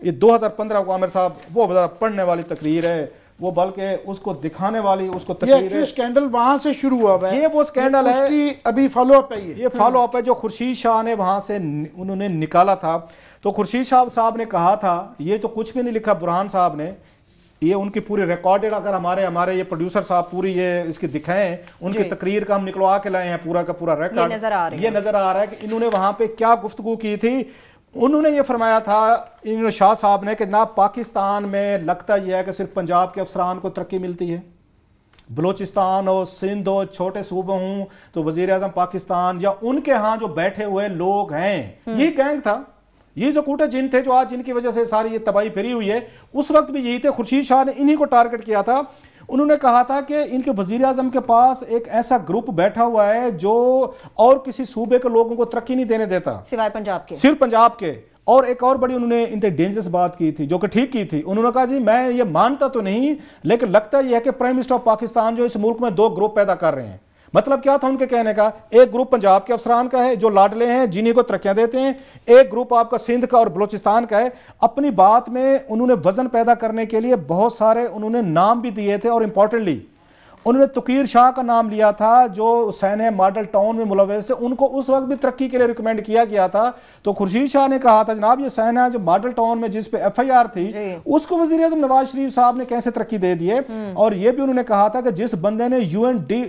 ये 2015 को। आमिर साहब वो जरा पढ़ने वाली तकरीर है, वो बल्कि उसको दिखाने वाली उसको तकरीर है। स्कैंडल वहां से शुरू हुआ है, ये वो स्कैंडल है, उसकी अभी फॉलो अप है। ये फॉलो अप है जो खुर्शीद शाह ने वहां से उन्होंने निकाला था। तो खुर्शीद शाह साहब ने कहा था, ये तो कुछ भी नहीं लिखा बुरहान साहब ने, ये उनकी पूरी रिकॉर्डेड, अगर हमारे ये प्रोड्यूसर साहब पूरी ये इसकी दिखाएं, उनकी तकरीर का हम निकलवा के लाए हैं पूरा का पूरा रिकॉर्ड। ये नजर आ रहा है कि इन्होंने वहां पे क्या गुफ्तगू की थी। उन्होंने ये फरमाया था, इन्होंने शाह साहब ने, कि जनाब पाकिस्तान में लगता यह है कि सिर्फ पंजाब के अफसरान को तरक्की मिलती है, बलोचिस्तान हो, सिंध हो, छोटे सूबे हों, तो वजीर आजम पाकिस्तान या उनके यहाँ जो बैठे हुए लोग हैं, ये गैंग था, ये जो कूटे जिन थे जो आज जिनकी वजह से सारी ये तबाही फिरी हुई है, उस वक्त भी यही थे। खुर्शीद शाह ने इन्हीं को टारगेट किया था। उन्होंने कहा था कि इनके वजीर आजम के पास एक ऐसा ग्रुप बैठा हुआ है जो और किसी सूबे के लोगों को तरक्की नहीं देने देता सिवाय पंजाब के, सिर्फ पंजाब के। और एक और बड़ी उन्होंने इनसे डेंजरस बात की थी जो कि ठीक की थी। उन्होंने कहा जी मैं ये मानता तो नहीं, लेकिन लगता यह है कि प्राइम मिनिस्टर ऑफ पाकिस्तान जो इस मुल्क में 2 ग्रुप पैदा कर रहे हैं। मतलब क्या था उनके कहने का, एक ग्रुप पंजाब के अफसरान का है जो लाडले हैं, जिन्हीं को तरक्कियां देते हैं, एक ग्रुप आपका सिंध का और बलोचिस्तान का है। अपनी बात में उन्होंने वजन पैदा करने के लिए बहुत सारे उन्होंने नाम भी दिए थे, और इंपॉर्टेंटली उन्होंने तुकीर शाह का नाम लिया था जो हुसैन मॉडल टाउन में मुलव्वस थे, उनको उस वक्त भी तरक्की के लिए रिकमेंड किया गया था। तो खुर्शीद शाह ने कहा था जनाब ये हुसैन जो मॉडल टाउन में जिस पे FIR थी उसको वजीर आज़म नवाज शरीफ साहब ने कैसे तरक्की दे दी है। और ये भी उन्होंने कहा था कि जिस बंदे ने UND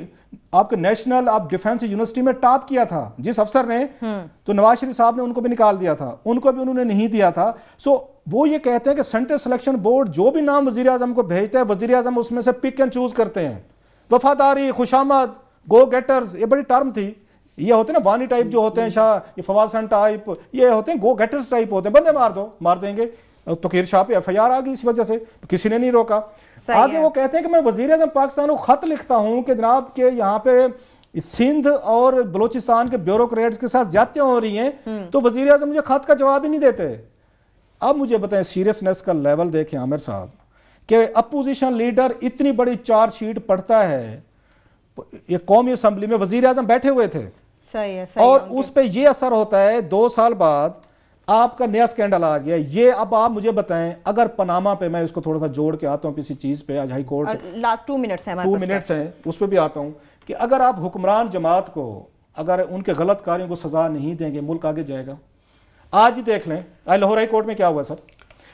आपके नेशनल आप डिफेंस यूनिवर्सिटी में टॉप किया था जिस अफसर ने, तो नवाज शरीफ साहब ने उनको भी निकाल दिया था, उनको भी उन्होंने नहीं दिया था। सो वो ये कहते हैं कि सेंट्रल सिलेक्शन बोर्ड जो भी नाम वजीर आज़म को भेजता है वजीर आज़म उसमें से पिक एंड चूज करते हैं। वफादारी, खुशामद, गो गेटर्स, ये बड़ी टर्म थी। ये होते हैं ना वानी टाइप जो होते हैं, शाह ये फवाद हसन टाइप, ये होते हैं गो गेटर्स टाइप होते हैं, बंदे मार दो मार देंगे। तुकीर शाह पे FIR आ गई इस वजह से, किसी ने नहीं रोका। आगे वो कहते हैं कि मैं वजीर आज़म पाकिस्तान को खत लिखता हूं कि जनाब के यहाँ पे सिंध और बलोचिस्तान के ब्यूरोक्रेट्स के साथ ज्यादतियां हो रही हैं, तो वजीर आज़म मुझे खत का जवाब ही नहीं देते। अब मुझे बताएं सीरियसनेस का लेवल देखें आमिर साहब, कि अपोजिशन लीडर इतनी बड़ी चार्जशीट पढ़ता है, ये कौमी असम्बली में वजीर आज़म बैठे हुए थे, सही है, और उस पर यह असर होता है 2 साल बाद आपका नया स्कैंडल आ गया। ये अब आप मुझे बताएं, अगर पनामा पे मैं इसको थोड़ा सा जोड़ के आता हूं किसी चीज पे, आज हाई कोर्ट लास्ट 2 मिनट्स हैं, 2 मिनट्स हैं, उस पर भी आता हूं कि अगर आप हुक्मरान जमात को अगर उनके गलत कार्यों को सजा नहीं देंगे मुल्क आगे जाएगा। आज ही देख लें आज लाहौर हाई कोर्ट में क्या हुआ सर,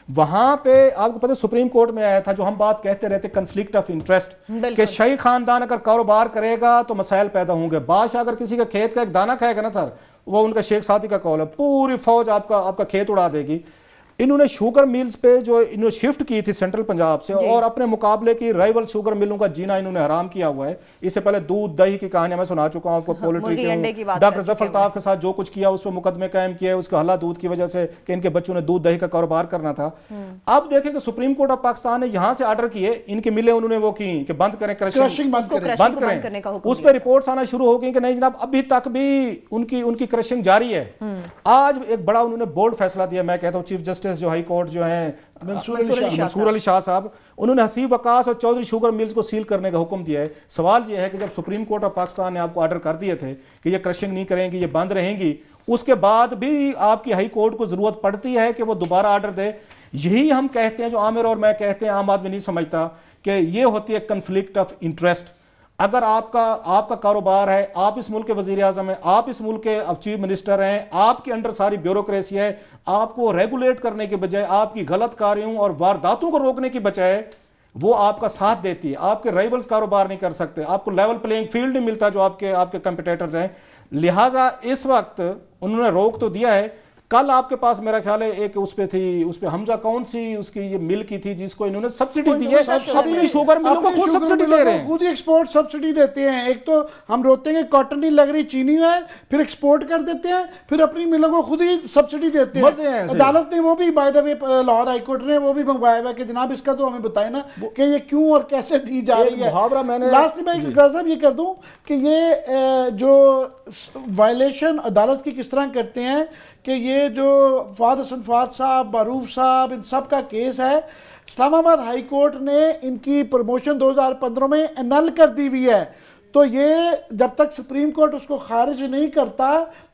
वहां पे आपको पता सुप्रीम कोर्ट में आया था जो हम बात कहते रहते कंफ्लिक्ट ऑफ इंटरेस्ट, कि शाही खानदान अगर कारोबार करेगा तो मसाइल पैदा होंगे। बादशाह अगर किसी का खेत का एक दाना खाएगा ना सर, वो उनका शेख सादी का कौल है, पूरी फौज आपका खेत उड़ा देगी। इन्होंने शुगर मिल्स पे जो इन्होंने शिफ्ट की थी सेंट्रल पंजाब से, और अपने मुकाबले की राइवल शुगर मिलों का जीना इन्होंने हराम किया हुआ है। इससे पहले दूध दही की कहानियां मैं सुना चुका हूं आपको, पोल्ट्री की, डॉक्टर जफर अल्ताफ के साथ जो कुछ किया उस पर मुकदमे कायम किए उसका हल्ला दूध की वजह से कि इनके बच्चों ने दूध दही का कारोबार करना था। अब देखें कि सुप्रीम कोर्ट ऑफ पाकिस्तान ने यहां से ऑर्डर किए, इनकी मिलें उन्होंने वो की कि बंद करें, क्रशिंग बंद करें। उस पर रिपोर्ट्स आना शुरू हो गई कि नहीं जनाब अभी तक भी उनकी क्रशिंग जारी है। आज एक बड़ा उन्होंने बोल्ड फैसला दिया, मैं कहता हूं चीफ जस्टिस जो हाई कोर्ट जो है मंसूर अली शाह साहब, उन्होंने हसीब वकास और चौधरी शुगर मिल्स को सील करने का हुक्म दिया है। सवाल यह है कि जब सुप्रीम कोर्ट ऑफ पाकिस्तान ने आपको ऑर्डर कर दिए थे कि ये क्रशिंग नहीं करेंगी, ये बंद रहेंगी, उसके बाद भी आपकी हाई कोर्ट को जरूरत पड़ती है कि वो दोबारा ऑर्डर दे। यही हम कहते हैं, जो आमिर और मैं कहते हैं, आम आदमी नहीं समझता कि ये होती है कन्फ्लिक्ट ऑफ इंटरेस्ट। अगर आपका कारोबार है, आप इस मुल्क के वजीर आजम हैं, आप इस मुल्क के चीफ मिनिस्टर हैं, आपके अंडर सारी ब्यूरोक्रेसी है, आपको रेगुलेट करने के बजाय आपकी गलत कार्यों और वारदातों को रोकने की बजाय वो आपका साथ देती है। आपके राइवल्स कारोबार नहीं कर सकते, आपको लेवल प्लेइंग फील्ड नहीं मिलता जो आपके कंपिटिटर्स हैं। लिहाजा इस वक्त उन्होंने रोक तो दिया है। कल आपके पास मेरा ख्याल है एक उस पे हमजा कौन सी उसकी ये मिल की थी जिसको इन्होंने सब्सिडी दी है, अपनी शुगर मिलों को खुद सब्सिडी ले रहे हैं, खुद ही एक्सपोर्ट सब्सिडी देते हैं। एक तो हम रोते हैं कि कॉटन नहीं लग रही, चीनी है, फिर एक्सपोर्ट कर देते हैं, फिर अपनी मिलों को खुद ही सब्सिडी देते हैं। अदालत ने वो भी by the way Lahore high court ने वो भी मंगवाया हुआ कि जनाब इसका तो हमें बताए ना कि ये क्यों और कैसे दी जा रही है। लास्ट में मैं ये कर दूं कि ये जो वायलेशन अदालत की किस तरह करते हैं कि ये जो फवाद हसन फवाद साहब, मारूफ साहब, इन सब का केस है, इस्लामाबाद हाई कोर्ट ने इनकी प्रमोशन 2015 में एनल कर दी हुई है। तो ये जब तक सुप्रीम कोर्ट उसको खारिज नहीं करता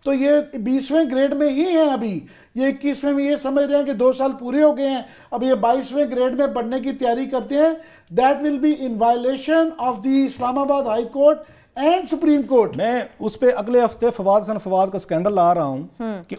तो ये 20वें ग्रेड में ही है। अभी ये 21वें में ये समझ रहे हैं कि 2 साल पूरे हो गए हैं, अब ये 22वें ग्रेड में बढ़ने की तैयारी करते हैं। That will be in violation of the Islamabad high court and supreme court. मैं उस पे अगले हफ्ते फवाद हसन फवाद का स्कैंडल ला रहा हूं कि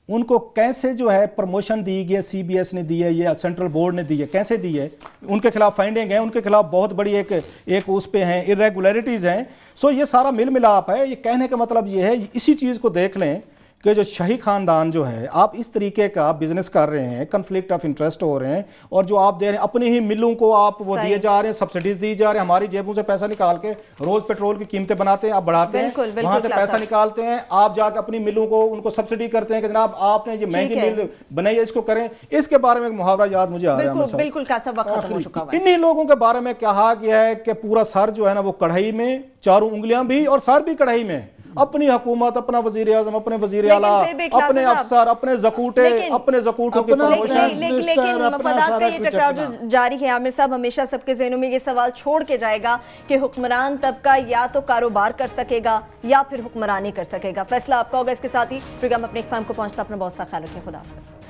उनको कैसे जो है प्रमोशन दी गई, CBS ने दी है या सेंट्रल बोर्ड ने दी है, कैसे दी है, उनके खिलाफ फाइंडिंग है, उनके खिलाफ बहुत बड़ी एक उस पे हैं इरेगुलरिटीज हैं। सो ये सारा मिल मिलाप है। ये कहने का मतलब ये है, इसी चीज को देख लें कि जो शाही खानदान जो है आप इस तरीके का बिजनेस कर रहे हैं, कन्फ्लिक्ट ऑफ इंटरेस्ट हो रहे हैं, और जो आप दे रहे हैं अपनी ही मिलों को आप वो दिए जा रहे हैं, सब्सिडीज दी जा रहे हैं, हमारी जेबों से पैसा निकाल के रोज पेट्रोल की कीमतें बनाते हैं, आप बढ़ाते हैं, वहां से पैसा निकालते हैं, आप जाकर अपनी मिलों को उनको सब्सिडी करते हैं कि जनाब आपने ये महंगी मिल बनाई है, इसको करें। इसके बारे में एक मुहावरा याद मुझे आ रहा है, बिल्कुल इन्हीं लोगों के बारे में कहा गया है कि पूरा सर जो है ना वो कढ़ाई में, चारों उंगलियां भी और सर भी कढ़ाई में, अपनी हुकूमत, अपना वजीर आजम, अपने वजीर आला, अपने अफसर, अपने जकूटे, अपने जकूटों की प्रमोशन, लेकिन मफादात का ये टकराव जो जारी है आमिर साहब, हमेशा सबके ज़हनों में ये सवाल छोड़ के जाएगा कि हुक्मरान तबका या तो कारोबार कर सकेगा या फिर हुक्मरानी कर सकेगा। फैसला आपका होगा। इसके साथ ही प्रोग्राम अपने इख्तिताम को पहुंचता। अपना बहुत सा ख्याल रखें। खुदा हाफिज़।